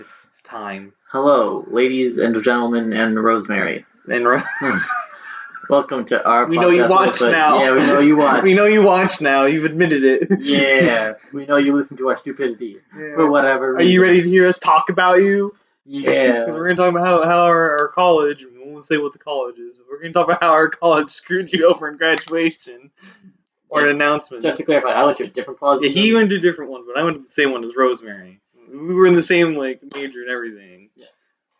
It's time. Hello, ladies and gentlemen, and Rosemary. And Welcome to our we podcast. know you watch now. Yeah, we know you watch. We know you watch now. You've admitted it. Yeah, we know you listen to our stupidity for whatever reason. Are you ready to hear us talk about you? Yeah. Because we're going to talk about how our college, we won't say what the college is, but we're going to talk about how our college screwed you over in graduation. Or an announcement. Just to clarify, I went to a different college. Yeah, he went to a different one, but I went to the same one as Rosemary. We were in the same major and everything. Yeah.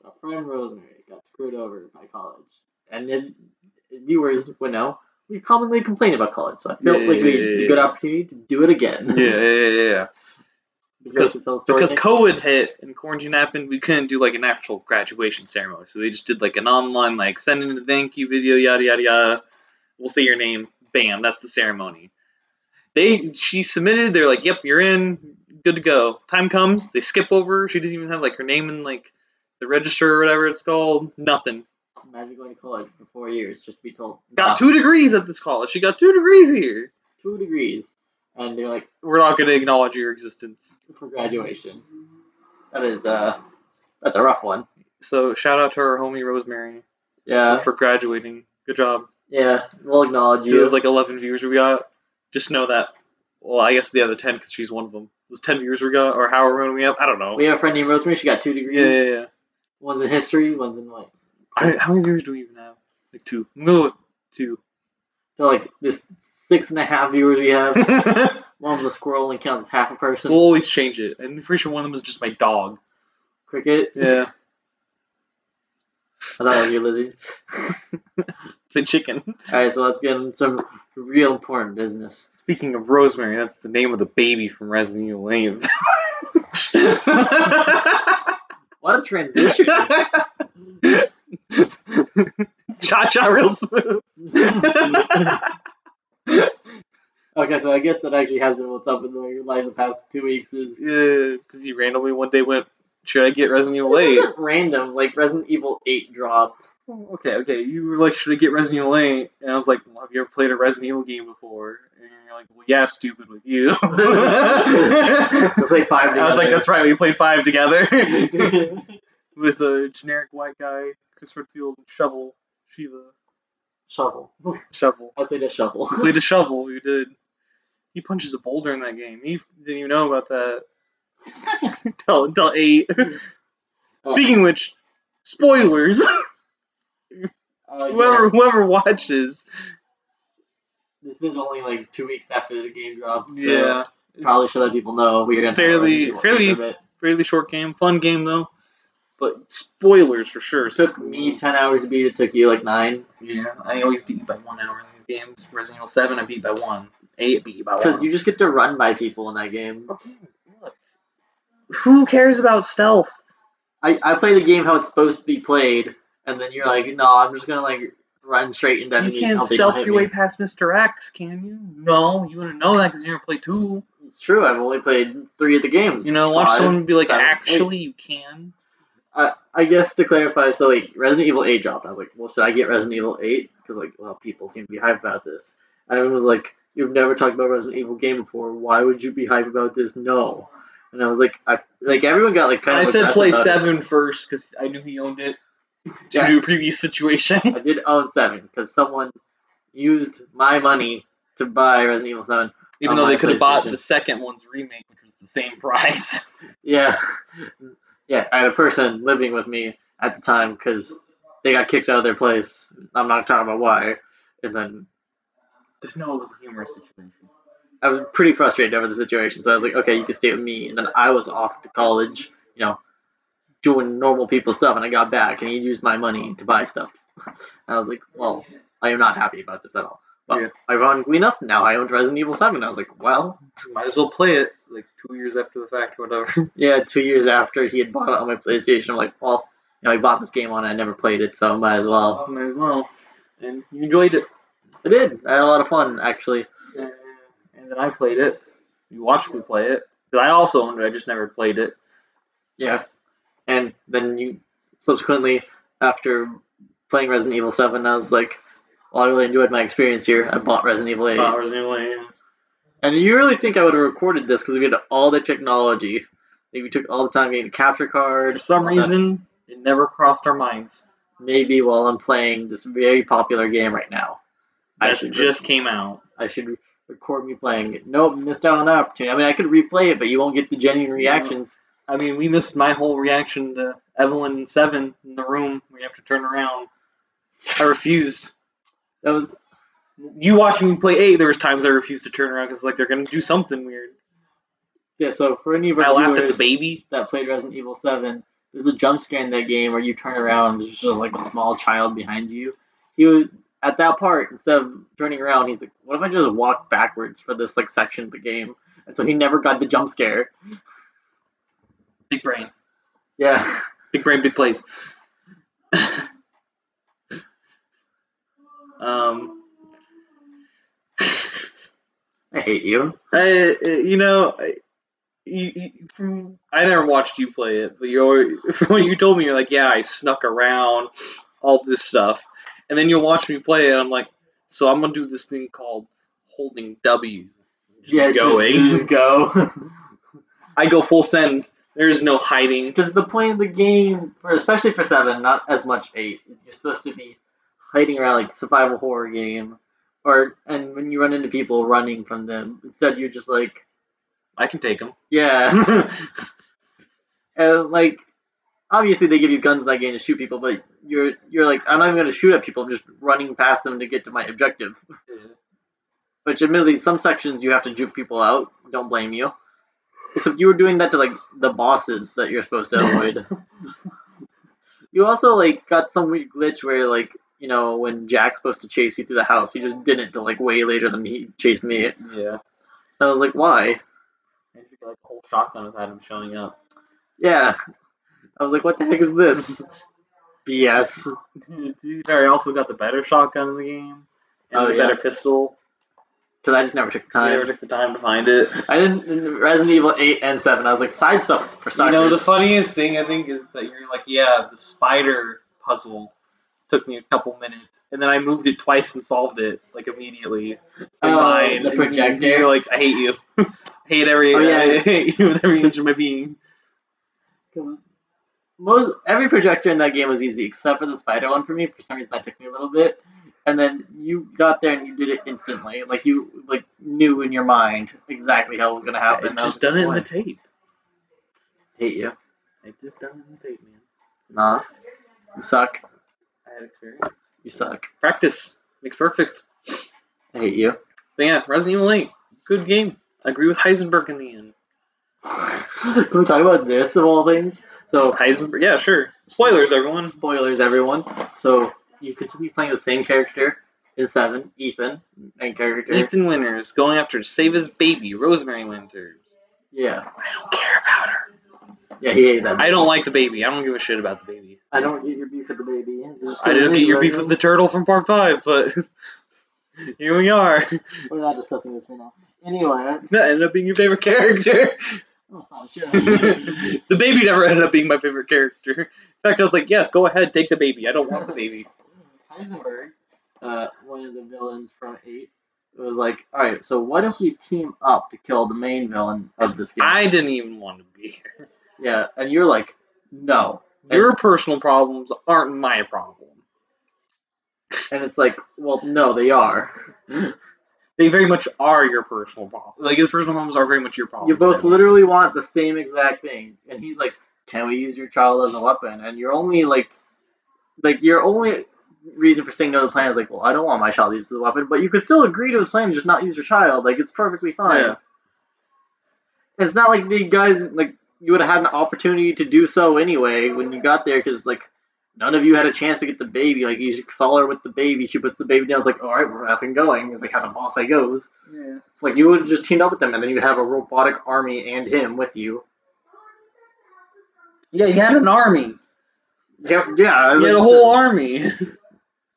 Our friend Rosemary got screwed over by college. And his viewers would know we commonly complain about college, so I felt like it'd be a good opportunity to do it again. Yeah. Because COVID hit and quarantine happened, we couldn't do an actual graduation ceremony. So they just did an online send in a thank you video, yada yada yada. We'll say your name, bam, that's the ceremony. She submitted, they're like, yep, you're in, good to go. Time comes, they skip over, she doesn't even have her name in the register or whatever it's called. Nothing. Imagine going to college for 4 years just to be told. Got 2 degrees at this college. She got 2 degrees here. 2 degrees. And they're like, we're not going to acknowledge your existence. For graduation. That's a rough one. So shout out to our homie Rosemary. Yeah. For graduating. Good job. Yeah, we'll acknowledge you. So there's 11 viewers we got. Just know that. Well, I guess the other 10 because she's one of them. Those 10 viewers we got, or however many we have, I don't know. We have a friend named Rosemary. She got 2 degrees. Yeah. One's in history, one's in how many viewers do we even have? 2. No, 2. So this 6.5 viewers we have. One's a squirrel and counts as half a person. We'll always change it. I'm pretty sure one of them is just my dog. Cricket? Yeah. I thought it was your lizard. It's a chicken. Alright, so let's get into some real important business. Speaking of Rosemary, that's the name of the baby from Resident Evil 8. What a transition. Cha-cha real smooth. Okay, so I guess that actually has been what's up in your life the past 2 weeks is... Yeah, because you randomly one day went, should I get Resident Evil 8? It wasn't random, Resident Evil 8 dropped. Okay, you were like, should I get Resident Evil 8? And I was like, well, have you ever played a Resident Evil game before? And you're like, well, yeah, stupid with you. We played 5 together. I was like, that's right, we played 5 together. With a generic white guy, Chris Redfield, Shovel, Shiva. Shovel. I played a shovel. You played a shovel, you did. He punches a boulder in that game. He didn't even know about that. Until 8. Speaking of which, spoilers. Whoever watches. This is only 2 weeks after the game drops. So yeah. Probably should let people know. We're gonna fairly short game. Fun game though. But spoilers for sure. It took me 10 hours to beat. It took you 9. Yeah, I always beat you by 1 hour in these games. Resident Evil 7, I beat by 1. 8, I beat you by 1. Because you just get to run by people in that game. Okay, look. Who cares about stealth? I play the game how it's supposed to be played, and then you're like, no, I'm just gonna run straight into enemies. You can't stealth your way past Mr. X, can you? No, you wouldn't know that because you never played 2. It's true. I've only played 3 of the games. Watch someone be like, 7, actually, 8. You can. I guess to clarify, so Resident Evil 8 dropped. I was like, well, should I get Resident Evil 8? Because people seem to be hyped about this. And everyone was like, you've never talked about Resident Evil game before. Why would you be hyped about this? No. And I was like, everyone got kind of. I said play 7 first because I knew he owned it. To do a previous situation. I did own 7 because someone used my money to buy Resident Evil 7. Even though they could have bought the second one's remake, which was the same price. Yeah. Yeah, I had a person living with me at the time because they got kicked out of their place. I'm not talking about why. And then... Just know it was a humorous situation. I was pretty frustrated over the situation, so I was like, okay, you can stay with me. And then I was off to college, doing normal people stuff, and I got back, and he used my money to buy stuff. And I was like, well, I am not happy about this at all. But ironically enough, now I own Resident Evil 7. I was like, well... Might as well play it, 2 years after the fact or whatever. Yeah, 2 years after he had bought it on my PlayStation. I'm like, well, he bought this game on it. I never played it, so might as well. Might as well. And you enjoyed it. I did. I had a lot of fun, actually. And then I played it. You watched me play it. Because I also owned it, I just never played it. Yeah. And then you, subsequently, after playing Resident Evil 7, I was like, well, I really enjoyed my experience here. I bought Resident Evil 8. Resident Evil 8, yeah. And you really think I would have recorded this because we had all the technology Like, we took all the time getting the capture card. For some reason, it never crossed our minds. Maybe while I'm playing this very popular game right now. That just came out. I should record me playing it. Nope, missed out on that opportunity. I mean, I could replay it, but you won't get the genuine reactions. I mean, we missed my whole reaction to Evelyn and Seven in the room where you have to turn around. I refused. That was... You watching me play 8, there was times I refused to turn around because like they're going to do something weird. Yeah, so for any of our laughed at the baby that played Resident Evil 7, there's a jump scare in that game where you turn around and there's just like a small child behind you. He was at that part, instead of turning around, he's like, what if I just walk backwards for this like section of the game? And so he never got the jump scare. Big brain. Yeah. Big brain, big plays. I hate you. I never watched you play it, but from what you told me, you're like, yeah, I snuck around, all this stuff, and then you'll watch me play it. I'm like, so I'm gonna do this thing called holding W. Just go. I go full send. There's no hiding. Because the point of the game, especially for 7, not as much 8, you're supposed to be hiding around like survival horror game, and when you run into people, running from them. Instead, you're just like, I can take them. Yeah. And like, obviously they give you guns in that game to shoot people, but you're like, I'm not even gonna shoot at people. I'm just running past them to get to my objective. Which, admittedly, some sections you have to juke people out. Don't blame you. Except you were doing that to like the bosses that you're supposed to avoid. You also like got some weird glitch where like, when Jack's supposed to chase you through the house, he just didn't till like way later than he chased me. Yeah. I was like, why? I think like a whole shotgun without him showing up. Yeah. I was like, what the heck is this? BS. I also got the better shotgun in the game. And the better pistol. Because I just never took the time. You never took the time to find it. I didn't in Resident Evil 8 and 7. I was like, side stuff's for suckers. The funniest thing I think is that you're like, yeah, the spider puzzle took me a couple minutes, and then I moved it twice and solved it like immediely. The projector. You're like, I hate you. I hate I hate you with every inch of my being. Because every projector in that game was easy, except for the spider one for me. For some reason, that took me a little bit. And then you got there and you did it instantly. Like, you knew in your mind exactly how it was going to happen. I just done it in the tape. Hate you. I just done it in the tape, man. Nah. You suck. I had experience. You suck. Practice makes perfect. I hate you. But yeah, Resident Evil 8. Good game. I agree with Heisenberg in the end. Can we talk about this of all things? So Heisenberg, yeah, sure. Spoilers, everyone. Spoilers, everyone. So you continue playing the same character in 7, Ethan, main character. Ethan Winters going after to save his baby, Rosemary Winters. Yeah. I don't care about her. Yeah, he hated that baby. I don't like the baby. I don't give a shit about the baby. I don't get your beef with the baby. I didn't get your beef with the turtle from part 5, but here we are. We're not discussing this right now. Anyway. That ended up being your favorite character. That's not shit. The baby never ended up being my favorite character. In fact, I was like, yes, go ahead, take the baby. I don't want the baby. Heisenberg, one of the villains from 8, it was like, alright, so what if we team up to kill the main villain of this game? I didn't even want to be here. Yeah, and you're like, no. Your personal problems aren't my problem. And it's like, well, no, they are. They very much are your personal problem. Like, his personal problems are very much your problem. You both literally want the same exact thing. And he's like, can we use your child as a weapon? And you're only your only reason for saying no to the plan is like, well, I don't want my child used as a weapon, but you could still agree to his plan and just not use your child. Like, it's perfectly fine. Yeah. It's not like the guys, like, you would have had an opportunity to do so anyway when you got there, because, like, none of you had a chance to get the baby. Like, you saw her with the baby. She puts the baby down. It's like, all right, we're effing going. It's like how the boss fight goes. Yeah. It's like you would have just teamed up with them, and then you'd have a robotic army and him with you. Yeah, he had an army. Yeah. He had a whole army.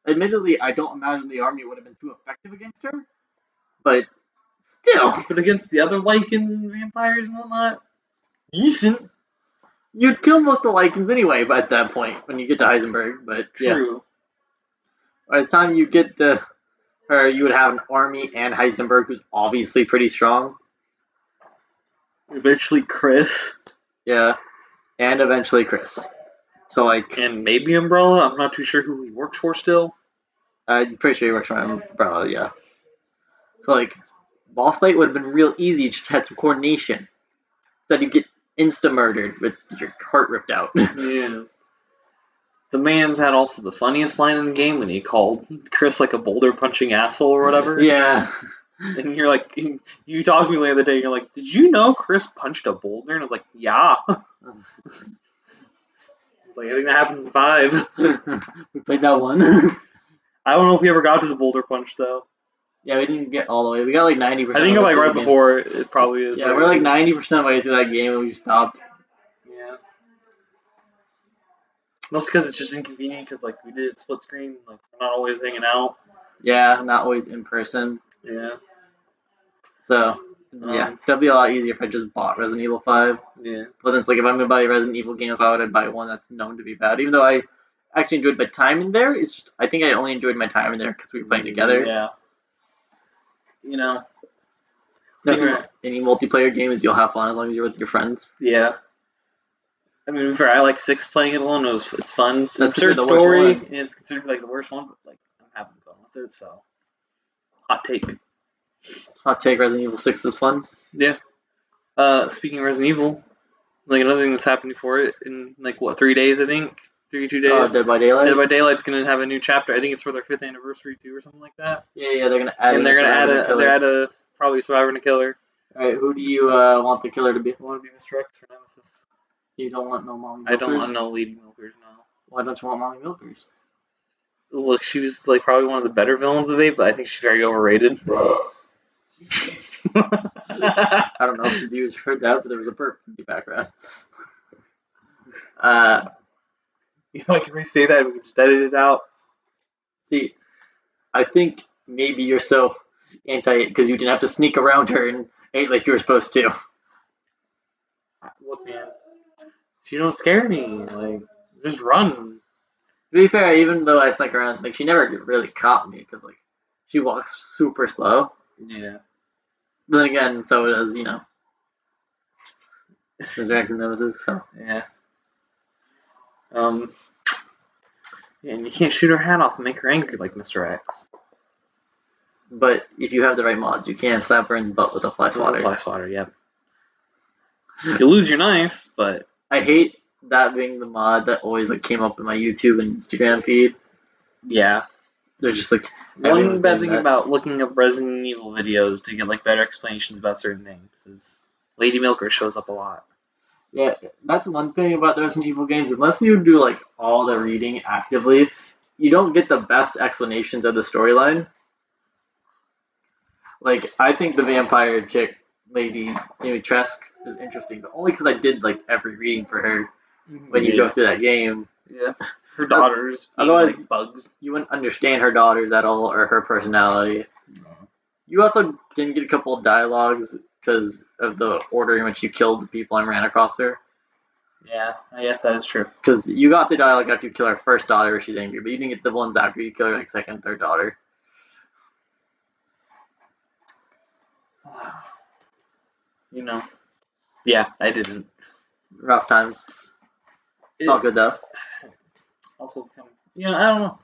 Admittedly, I don't imagine the army would have been too effective against her, but still. But against the other Lycans and vampires and whatnot, decent. You'd kill most of the Lycans anyway at that point when you get to Heisenberg, but true. Yeah. By the time you get to her, you would have an army and Heisenberg, who's obviously pretty strong. Eventually, Chris. Yeah, and eventually Chris. So like, And maybe Umbrella. I'm not too sure who he works for still. I'm pretty sure he works for Umbrella. Yeah. So like, boss fight would have been real easy. Just had some coordination. Instead, you get insta murdered with your heart ripped out. Yeah. The man's had also the funniest line in the game when he called Chris like a boulder punching asshole or whatever. Yeah. And you're like, you talked to me the other day. You're like, did you know Chris punched a boulder? And I was like, yeah. It's like I think that happens in 5. We played that one. I don't know if we ever got to the boulder punch though. Yeah, we didn't get all the way. We got like 90%. I think like right before it probably is. Yeah, we're like 90% way through that game and we stopped. Yeah. Mostly because it's just inconvenient because like we did it split screen, like we're not always hanging out. Yeah, not always in person. Yeah. So yeah, that'd be a lot easier if I just bought Resident Evil 5. Yeah. But then it's like if I'm gonna buy a Resident Evil game, if I would buy one that's known to be bad, even though I actually enjoyed my time in there. It's just I think I only enjoyed my time in there because we were playing together. Yeah. You know. Any multiplayer games, you'll have fun as long as you're with your friends. Yeah. I mean, I like 6 playing it alone. It's fun. It's an That's absurd story, and it's considered like the worst one, but like I'm having fun with it. So, hot take. Hot take: Resident Evil 6 is fun. Yeah. Speaking of Resident Evil, like another thing that's happening for it in like what 3 days, I think 2 days. Dead by Daylight. Dead by Daylight's gonna have a new chapter. I think it's for their 5th anniversary too, or something like that. Yeah, they're gonna add. And they're gonna add a probably survivor and a killer. All right, who do you want the killer to be? I want to be Mr. X or Nemesis. You don't want no Molly Milkers? I don't want no leading milkers, no. Why don't you want Molly Milkers? Look, she was like probably one of the better villains of 8, but I think she's very overrated. I don't know if the viewers heard that, but there was a burp in the background. You know, I can re-say that. We can just edit it out. See, I think maybe you're so anti because you didn't have to sneak around her and ate like you were supposed to. Look, man, she don't scare me. Like, just run. To be fair, even though I snuck around, like she never really caught me because like she walks super slow. Yeah. But then again, so does Resurrected Nemesis. So yeah. And you can't shoot her hat off and make her angry like Mr. X. But if you have the right mods, you can slap her in the butt with a fly swatter. Fly swatter, yep. You lose your knife, but I hate that being the mod that always like came up in my YouTube and Instagram feed. Yeah. They're just like one bad thing about looking up Resident Evil videos to get like better explanations about certain things is Lady Milker shows up a lot. Yeah, that's one thing about the Resident Evil games. Unless you do like all the reading actively, you don't get the best explanations of the storyline. Like I think the vampire chick, Lady Dimitrescu, is interesting, but only because I did like every reading for her when you go through that game. Yeah. Her daughters, otherwise like bugs. You wouldn't understand her daughters at all or her personality. No. You also didn't get a couple of dialogues because of the order in which you killed the people and ran across her. Yeah, I guess that is true. Because you got the dialogue after you kill her first daughter where she's angry, but you didn't get the ones after you kill her like second, third daughter. You know. Yeah, I didn't. Rough times. It's all good though. Also, I don't know.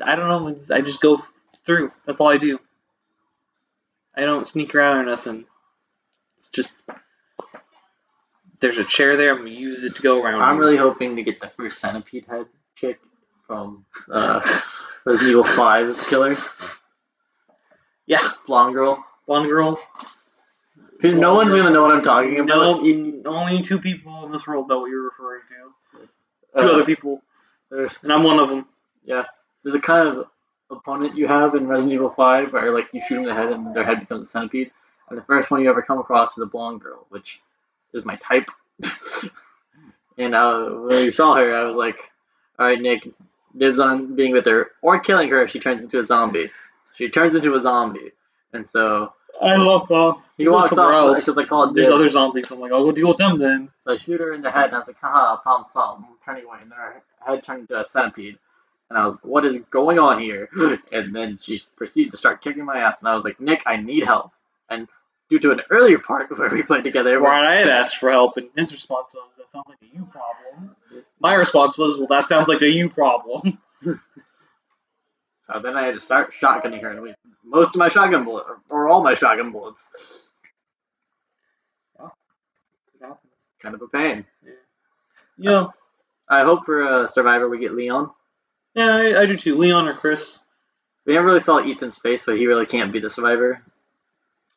I don't know. I just go through. That's all I do. I don't sneak around or nothing. It's just there's a chair there. I'm gonna use it to go around. I'm really hoping to get the first centipede head chick from Resident Evil 5 killer. Yeah, blonde girl. No one's gonna know what I'm talking about. Only 2 people in this world know what you're referring to. 2 other people. And I'm one of them. Yeah. There's a kind of opponent you have in Resident Evil 5 where like you shoot them in the head and their head becomes a centipede. And the first one you ever come across is a blonde girl, which is my type. And when you saw her, I was like, alright, Nick, dibs on being with her or killing her if she turns into a zombie. So she turns into a zombie. And so I walked off. He walks off because I call it There's other zombies. I'm like, I'll go deal with them then. So I shoot her in the head, and I was like, haha, problem solved. I'm turning away, and then her head turned into a centipede. And I was like, what is going on here? And then she proceeded to start kicking my ass, and I was like, Nick, I need help. And due to an earlier part where we played together. Where I had asked for help, and his response was, "That sounds like a you problem." My response was, "Well, that sounds like a you problem." So then I had to start shotgunning her, and most of my shotgun bullets, or all my shotgun bullets. Yeah, it happens. Kind of a pain. Yeah. I hope for a Survivor we get Leon. Yeah, I do too. Leon or Chris. We never really saw Ethan's face, so he really can't be the Survivor.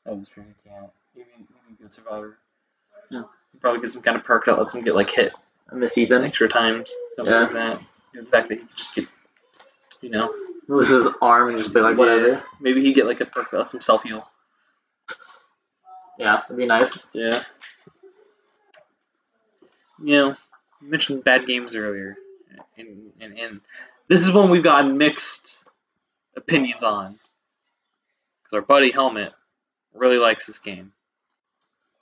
Oh, that's true. He can't. He'd be a good Survivor. Yeah. He'd probably get some kind of perk that lets him get hit. I miss Ethan. Extra times. Something like that. The fact that he could just get, lose his arm and just be like, whatever. Yeah. Maybe he'd get a perk that lets him self-heal. Yeah, that'd be nice. Yeah. You mentioned bad games earlier, and this is one we've gotten mixed opinions on. Because our buddy Helmet really likes this game,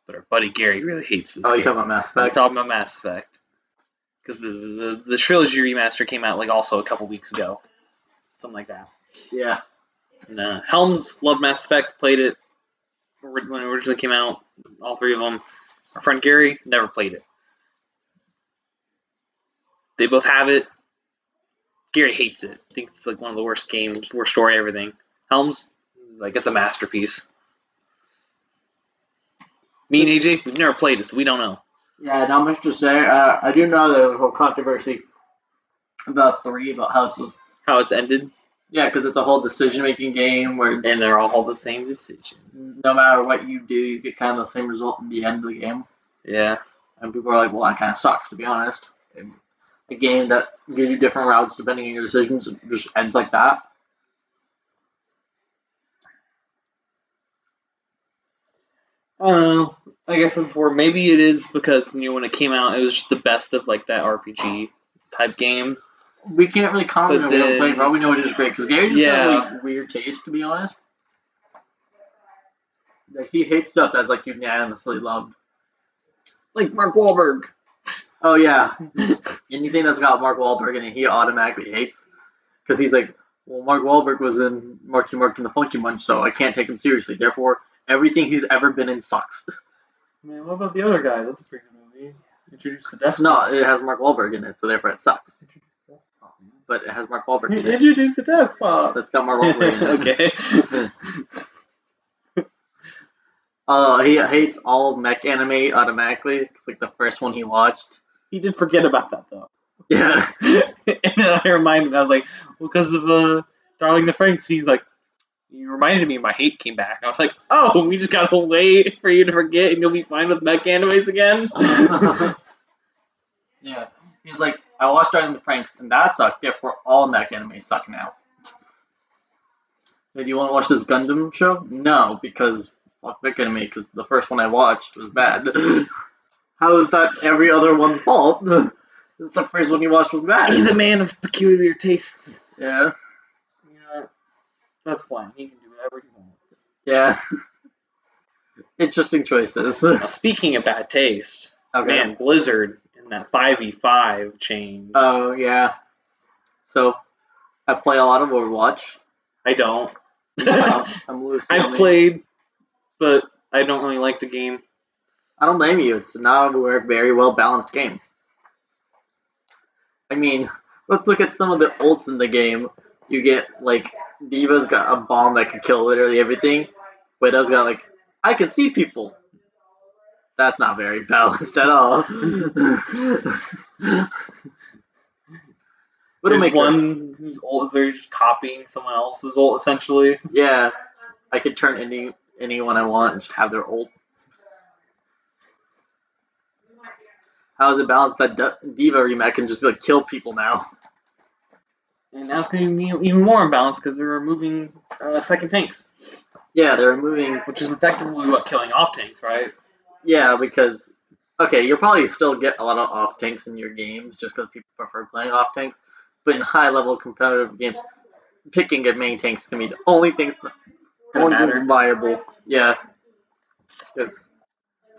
but our buddy Gary really hates this game. Oh, you talking about Mass Effect? I'm talking about Mass Effect. Because the trilogy remaster came out also a couple weeks ago. Something like that. Yeah. And Helms loved Mass Effect, played it when it originally came out, all three of them. Our friend Gary never played it. They both have it. Gary hates it. Thinks it's one of the worst games, worst story, everything. Helms, it's a masterpiece. Me and AJ, we've never played it, so we don't know. Yeah, not much to say. I do know the whole controversy about 3, about how it's ended. Yeah, because it's a whole decision-making game and they're all the same decision. No matter what you do, you get kind of the same result in the end of the game. Yeah. And people are like, well, that kind of sucks, to be honest. And a game that gives you different routes depending on your decisions just ends like that. I don't know. I guess before, maybe it is because when it came out, it was just the best of that RPG type game. We can't really comment on it. We probably know it is great because Gary just has weird taste, to be honest. He hates stuff that's unanimously loved. Like Mark Wahlberg. Oh yeah, anything that's got Mark Wahlberg in it, he automatically hates because he's like, well, Mark Wahlberg was in Marky Mark and the Funky Bunch, so I can't take him seriously. Therefore, everything he's ever been in sucks. Man, what about the other guy? That's a pretty good movie. Introduce the Despot. No, it has Mark Wahlberg in it, so therefore it sucks. But it has Mark Wahlberg in it. Introduce the Despot. That's got Mark Wahlberg in it. Okay. He hates all mech anime automatically. It's the first one he watched. He did forget about that, though. Yeah. And then I reminded him, I was like, well, because of Darling the Franxx, he's like, you reminded me my hate came back. I was like, oh, we just gotta wait for you to forget and you'll be fine with mech animes again? Yeah. He's like, I watched Darling the Franxx and that sucked, therefore all mech animes suck now. Do you want to watch this Gundam show? No, because fuck mech anime, because the first one I watched was bad. How is that every other one's fault? The first one you watched was bad. He's a man of peculiar tastes. Yeah. That's fine. He can do whatever he wants. Yeah. Interesting choices. Now, speaking of bad taste, man, Blizzard in that 5v5 change. Oh, yeah. So, I play a lot of Overwatch. I don't. I'm loose. I've played, but I don't really like the game. I don't blame you. It's not a very well balanced game. I mean, let's look at some of the ults in the game. You get D.Va's got a bomb that can kill literally everything. Widow's got I can see people. That's not very balanced at all. There's one whose ult is there just copying someone else's ult essentially. Yeah, I could turn anyone I want and just have their ult. How is it balanced that D.Va remake can just kill people now? And now it's going to be even more imbalanced because they're removing second tanks. Yeah, they're removing... Which is effectively killing off tanks, right? Yeah, because... Okay, you'll probably still get a lot of off tanks in your games just because people prefer playing off tanks. But in high-level competitive games, picking a main tank is going to be the only thing that's viable. Yeah. Because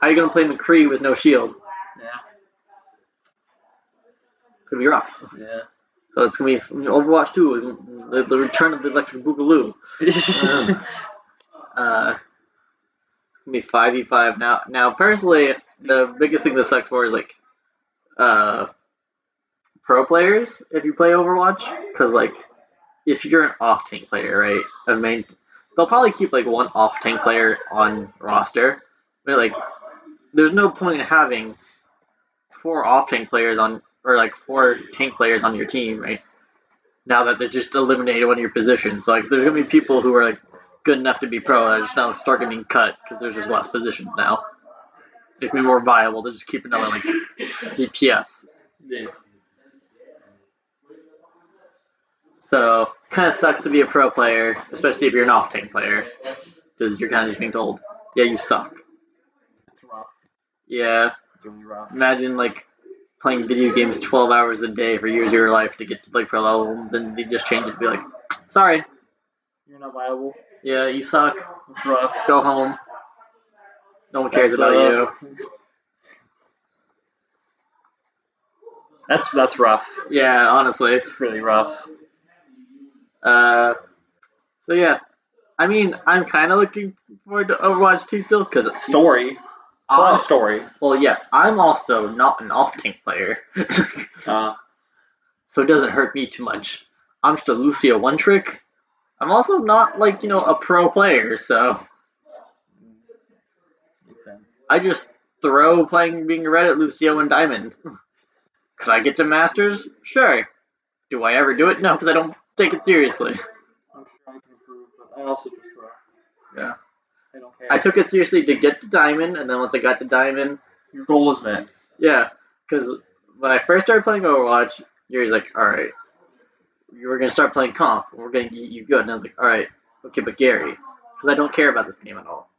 how are you going to play McCree with no shield? Yeah. It's going to be rough. Yeah. So it's going to be Overwatch 2, the return of the Electric Boogaloo. It's going to gonna be 5v5 now. Now, personally, the biggest thing that sucks for is like pro players if you play Overwatch, because like if you're an off tank player, right? I mean, they'll probably keep like one off tank player on roster, but like there's no point in having four off tank players on or like four tank players on your team, right? Now that they just eliminated one of your positions, so, like there's gonna be people who are like good enough to be pro that are just now start getting cut because there's just less positions now. It's be more viable to just keep another like DPS. Yeah. So kind of sucks to be a pro player, especially if you're an off tank player, because you're kind of just being told, yeah, you suck. That's rough. Yeah. It's really rough. Imagine like playing video games 12 hours a day for years of your life to get to like pro level, then they just change it to be like, sorry, you're not viable. Yeah, you suck. It's rough. Go home. No one cares about you. That's rough. Yeah, honestly, It's really rough. So yeah, I mean, I'm kind of looking forward to Overwatch 2 still because it's story. Story. Well, yeah, I'm also not an off-tank player, so it doesn't hurt me too much. I'm just a Lucio one-trick. I'm also not like a pro player, so makes sense. I just throw being red at Lucio and Diamond. Could I get to Masters? Sure. Do I ever do it? No, because I don't take it seriously. I'm sure I can improve, but I also just throw. Yeah. I don't care. I took it seriously to get to Diamond, and then once I got to Diamond... Your goal was met. Yeah, because when I first started playing Overwatch, Yuri's like, alright, we're going to start playing comp, and we're going to get you good. And I was like, alright, okay, but Gary, because I don't care about this game at all.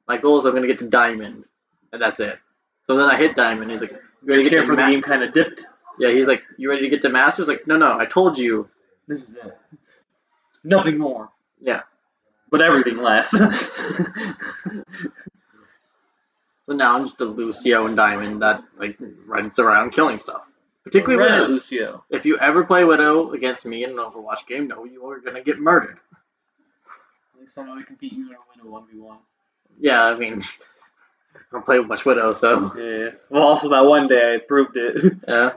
My goal is I'm going to get to Diamond, and that's it. So then I hit Diamond, he's like, you ready to get to the game kind of dipped? Yeah, he's like, you ready to get to Masters? Like, no, I told you. This is it. Nothing more. Yeah. But everything less. So now I'm just a Lucio and Diamond that like runs around killing stuff. Particularly Widows. Lucio. If you ever play Widow against me in an Overwatch game, no, you are gonna get murdered. At least I know I can beat you in a Widow 1v1. Yeah, I mean, I don't play much Widow, so. Yeah. Well, also that one day I proved it. Yeah.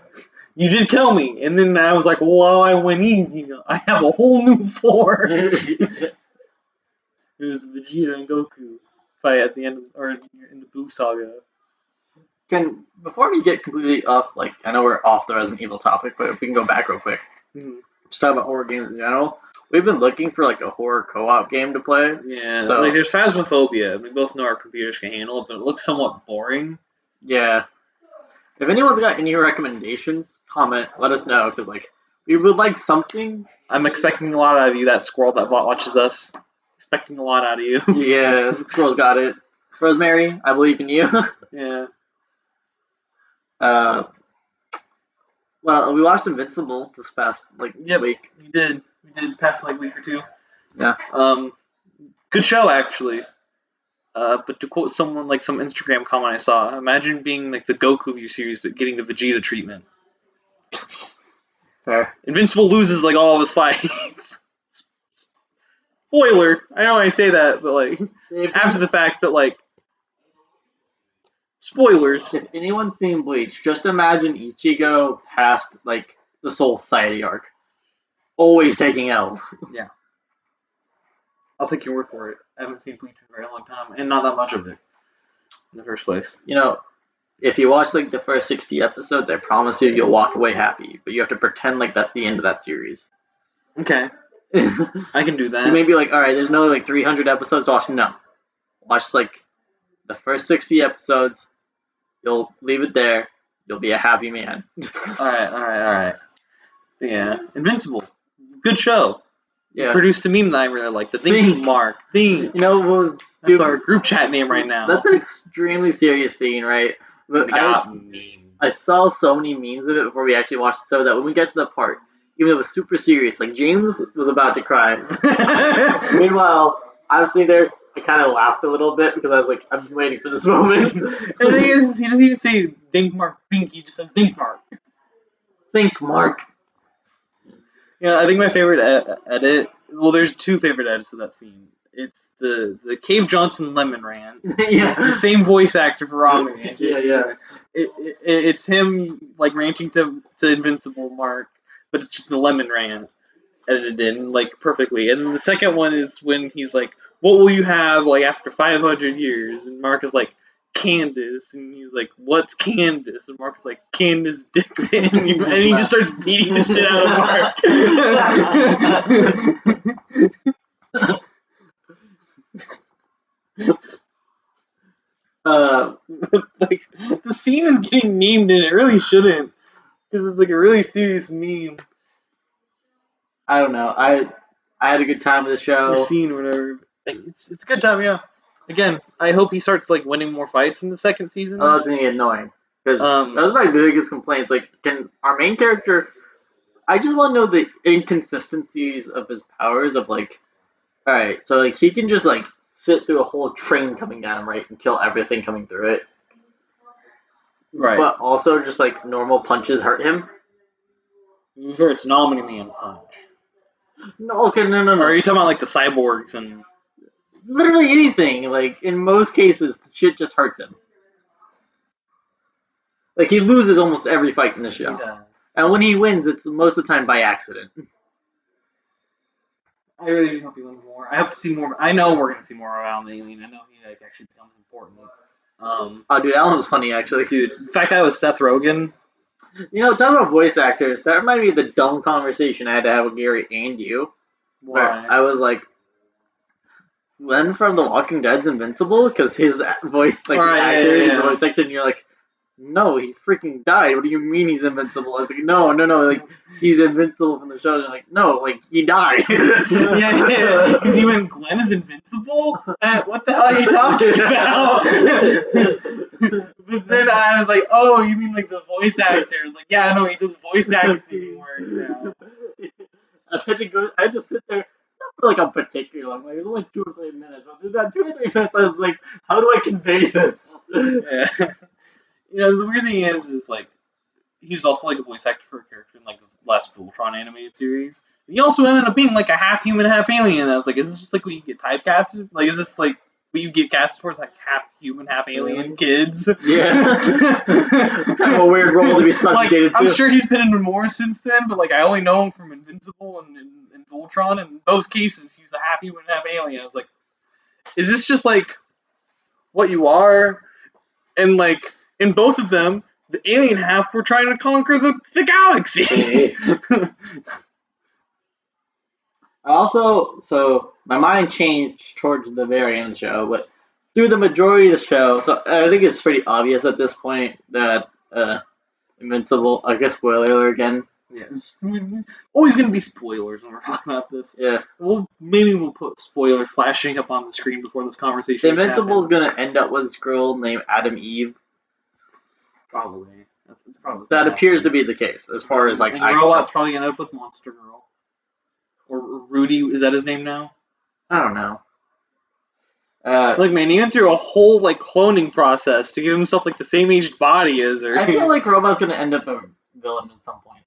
You did kill me, and then I was like, well, I went easy. I have a whole new 4. It was the Vegeta and Goku fight at the end, or in the Boo Saga. Before we get completely off, like, I know we're off the Resident Evil topic, but if we can go back real quick. Mm-hmm. Just talk about horror games in general. We've been looking for, like, a horror co-op game to play. Yeah, so, like, there's Phasmophobia. We both know our computers can handle it, but it looks somewhat boring. Yeah. If anyone's got any recommendations, comment, let us know, because, like, we would like something. I'm expecting a lot out of you, that squirrel that watches us. Expecting a lot out of you. Yeah, the squirrel's got it. Rosemary, I believe in you. Yeah. Well, we watched Invincible this past, like, week. We did past, like, week or two. Yeah. Good show, actually. But to quote someone, like some Instagram comment I saw, imagine being like the Goku of your series, but getting the Vegeta treatment. Fair. Invincible loses like all of his fights. Spoiler. I know I say that, but like after the fact, but like spoilers. If anyone's seen Bleach, just imagine Ichigo past like the Soul Society arc, always taking L's. Yeah. I'll take your word for it. I haven't seen Bleach in a very long time, and not that much of it in the first place. If you watch like the first 60 episodes, I promise you'll walk away happy. But you have to pretend like that's the end of that series. Okay. I can do that. You may be like, all right, there's no like 300 episodes to watch. No. Watch like the first 60 episodes. You'll leave it there. You'll be a happy man. All right. Yeah. Invincible. Good show. Yeah. Produced a meme that I really like. The Think Mark. Think. What was stupid? That's our group chat name right now. That's an extremely serious scene, right? But I saw so many memes of it before we actually watched it, so that when we get to the part, even though it was super serious, like James was about to cry. Meanwhile, I was sitting there, I kind of laughed a little bit because I was like, I've been waiting for this moment. And the thing is, he doesn't even say Think Mark, Think, he just says Think Mark. Think Mark. Yeah, I think my favorite edit, well, there's two favorite edits of that scene, It's the Cave Johnson lemon rant. Yeah. It's the same voice actor for Ramen. Yeah. It's him like ranting to Invincible Mark, but it's just the lemon rant edited in like perfectly. And then the second one is when he's like, "What will you have like after 500 years?" And Mark is like, "Candace," and he's like, "What's Candace?" And Mark is like, "Candace Dickman," and he just starts beating the shit out of Mark. Like the scene is getting memed and it really shouldn't, because it's like a really serious meme. I don't know. I had a good time with the show. Or scene or whatever. Like, it's a good time, yeah. Again, I hope he starts like winning more fights in the second season. Oh, that's gonna get annoying because that was my biggest complaint. Like, can our main character? I just want to know the inconsistencies of his powers. Of like, all right, so like he can just like sit through a whole train coming down him, right, and kill everything coming through it. Right. But also just like normal punches hurt him. Sure, it's Nominee Man punch. No, okay, no. Or are you talking about like the cyborgs and literally anything? Like in most cases, the shit just hurts him. Like he loses almost every fight in the show. He does. And when he wins, it's most of the time by accident. I really hope he wins more. I hope to see more. I know we're gonna see more of Alan the Alien. I know he like actually becomes important. Oh, dude, Alan was funny actually. Dude, in fact, that was Seth Rogen. You know, talking about voice actors, that reminded me of the dumb conversation I had to have with Gary and you. Why? Where I was like, Len from The Walking Dead's invincible? Because his voice, like, right, actor yeah. is the voice actor, and you're like, no, he freaking died. What do you mean he's invincible? I was like, no, like, he's invincible from the show. And I'm like, no, like, he died. yeah, because you went, Glenn is invincible? What the hell are you talking about? But then I was like, oh, you mean like the voice actors? Like, yeah, no, he does voice acting work now. I had to sit there, not for like a particular long, like, it was only 2 or 3 minutes, but through that 2 or 3 minutes, I was like, how do I convey this? Yeah. You know, the weird thing is like, he was also like a voice actor for a character in like the last Voltron animated series. And he also ended up being like a half human, half alien. And I was like, is this just like what you get typecasted? Like, is this like what you get casted for? Is like half human, half alien kids? Yeah. It's kind of a weird role to be subjugated like, to. I'm sure he's been in more since then, but like I only know him from Invincible and Voltron. And in both cases, he was a half human, half alien. I was like, is this just like what you are? And like in both of them, the alien half were trying to conquer the galaxy. So my mind changed towards the very end of the show, but through the majority of the show, so I think it's pretty obvious at this point that Invincible, I guess spoiler alert again. Yeah, always gonna be spoilers when we're talking about this. Yeah. Maybe we'll put spoilers flashing up on the screen before this conversation. Invincible is gonna end up with this girl named Adam Eve. Probably. That's probably that appears to be the case, as far as like. And Robot's probably gonna end up with Monster Girl. Or Rudy, is that his name now? I don't know. Look, man, he went through a whole like cloning process to give himself like the same aged body as her. I feel like Robot's gonna end up a villain at some point.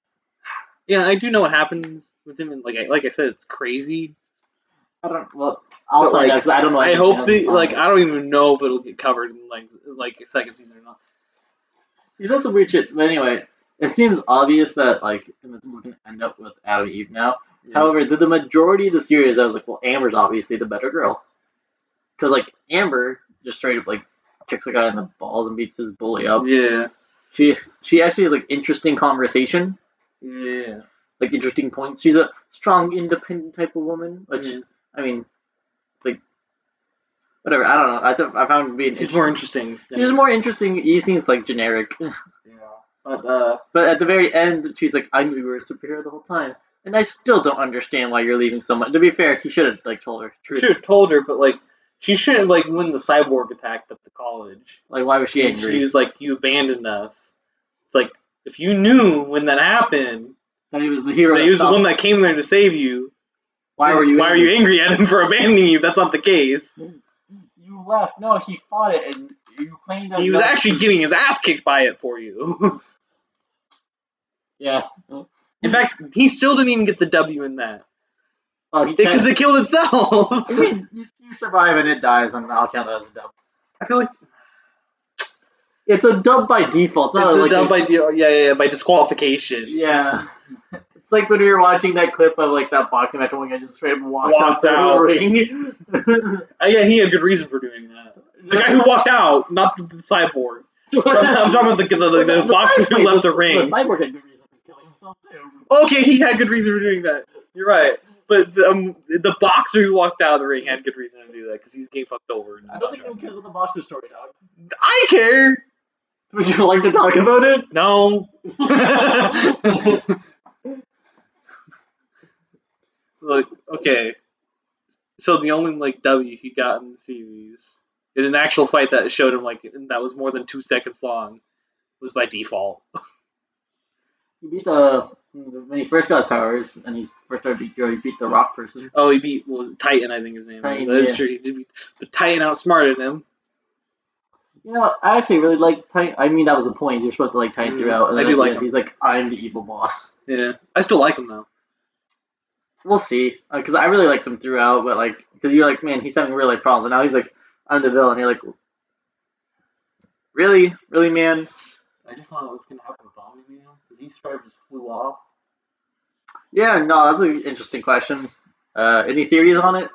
Yeah, I do know what happens with him, and like I said, it's crazy. I don't. Well, I'll find out because I don't know. I hope I don't even know if it'll get covered in like a second season or not. He does some weird shit, but anyway, it seems obvious that like Invincible's gonna end up with Adam Eve now. Yeah. However, the majority of the series, I was like, well, Amber's obviously the better girl, because like Amber just straight up like kicks a guy in the balls and beats his bully up. Yeah. She actually has like interesting conversation. Yeah. Like interesting points. She's a strong, independent type of woman. Which I mean, like whatever. I don't know. I found it being. She's more interesting. She's more interesting. He seems like generic. Yeah. But at the very end, she's like, "I knew you were a superhero the whole time." And I still don't understand why you're leaving so much. To be fair, he should have like told her. He should have told her, but like she shouldn't like when the cyborg attacked up the college. Like, why was she angry? She was like, "You abandoned us." It's like if you knew when that happened that he was the hero, that he was the one that came there to save you. Why are you angry at him for abandoning you? If that's not the case. You left. No, he fought it, and you claimed that he was actually getting his ass kicked by it for you. Yeah. In fact, he still didn't even get the W in that. Because it killed itself. I mean, you survive and it dies, and I'll count that as a dub. I feel like it's a dub by default. It's a dub by disqualification. Yeah. It's like when we were watching that clip of like that boxing match when I just straight up walks out the ring. Yeah, he had good reason for doing that. The guy who walked out, not the cyborg. I'm talking about the boxer who left the ring. The cyborg had good reason for killing himself too. Okay, he had good reason for doing that. You're right. But the boxer who walked out of the ring had good reason to do that because he was getting fucked over. I don't think anyone cares about the boxer story, dog. I care. Would you like to talk about it? No. Look, okay. So the only like W he got in the series, in an actual fight that showed him like that was more than 2 seconds long, was by default. He beat when he first got his powers and he first started to grow. He beat the Rock person. Oh, he beat Titan, I think his name Titan, is. That is true. He did beat, but Titan outsmarted him. You know, I actually really like Titan. I mean, that was the point. You're supposed to like Titan throughout. And I do like him. He's like, I'm the evil boss. Yeah, I still like him though. We'll see, because I really liked him throughout, but like, because you're like, man, he's having real life problems, and now he's like, I'm the villain. You're like, really, man. I just thought what's gonna happen with Omni-Man because he sort of just flew off. Yeah, no, that's an interesting question. Any theories on it?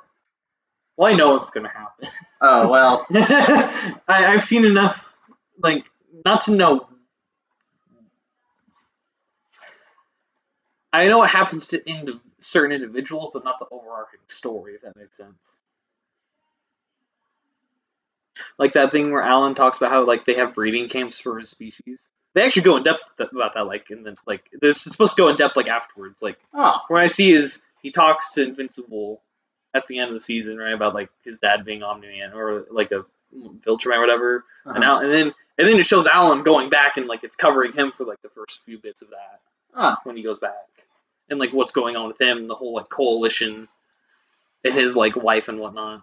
Well, I know what's gonna happen. Oh well, I've seen enough, like, not to know. I know what happens to certain individuals, but not the overarching story, if that makes sense. Like that thing where Alan talks about how like they have breeding camps for his species. They actually go in depth about that, like, and then like it's supposed to go in depth like afterwards. Like, what I see is he talks to Invincible at the end of the season, right, about like his dad being Omni-Man or like a Viltrum or whatever, and then it shows Alan going back and like it's covering him for like the first few bits of that when he goes back, and like what's going on with him and the whole like coalition and his like life and whatnot.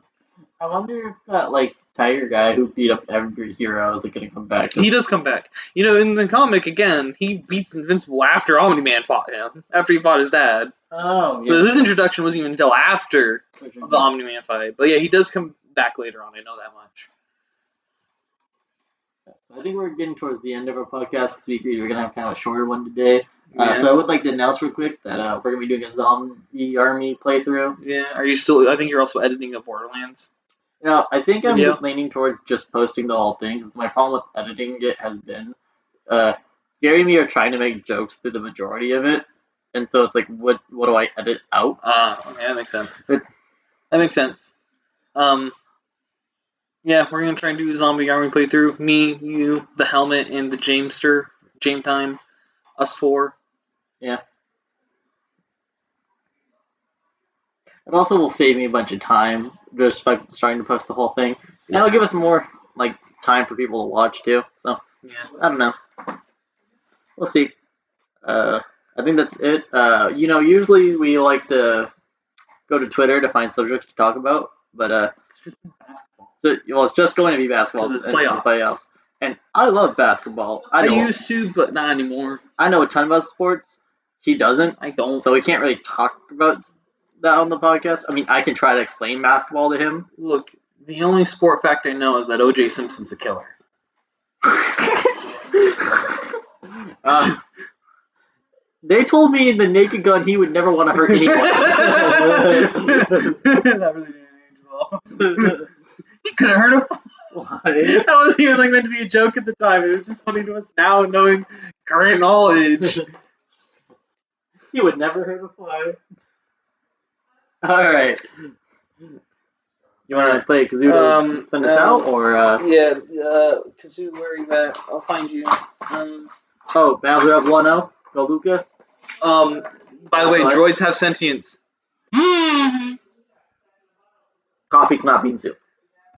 I wonder if that like tiger guy who beat up every hero is like gonna come back. He does come back. You know, in the comic again, he beats Invincible after Omni-Man fought him, after he fought his dad. Oh, yeah. So his introduction wasn't even until after the Omni-Man fight. But yeah, he does come back later on. I know that much. So I think we're getting towards the end of our podcast because we agreed we're gonna have kind of a shorter one today. So I would like to announce real quick that we're gonna be doing a zombie army playthrough. Yeah. Are you still? I think you're also editing a Borderlands. You know, I think I'm leaning towards just posting the whole thing. Cause my problem with editing it has been, Gary and me are trying to make jokes through the majority of it, and so it's like, what do I edit out? Okay, that makes sense. That makes sense. Yeah, we're gonna try and do a zombie army playthrough. Me, you, the helmet, and the Jamester. Jame time. Us 4. Yeah. It also will save me a bunch of time just by starting to post the whole thing. And it'll give us more like time for people to watch too. So yeah, I don't know. We'll see. I think that's it. You know, usually we like to go to Twitter to find subjects to talk about, but it's just basketball. So, well, it's just going to be basketball. It's playoffs. And I love basketball. I used to, but not anymore. I know a ton about sports. He doesn't. I don't. So we can't really talk about that on the podcast. I mean, I can try to explain basketball to him. Look, the only sport fact I know is that O.J. Simpson's a killer. They told me in the Naked Gun he would never want to hurt anyone. That really didn't age well. He could have hurt a fly. That wasn't even like meant to be a joke at the time. It was just funny to us now, knowing current knowledge. He would never hurt a fly. All right. You want to play Kazoo to send us out, or? Yeah, Kazoo, where are you at? I'll find you. Bowser up 1-0. Go Luca. By the way, droids have sentience. Coffee's not bean soup.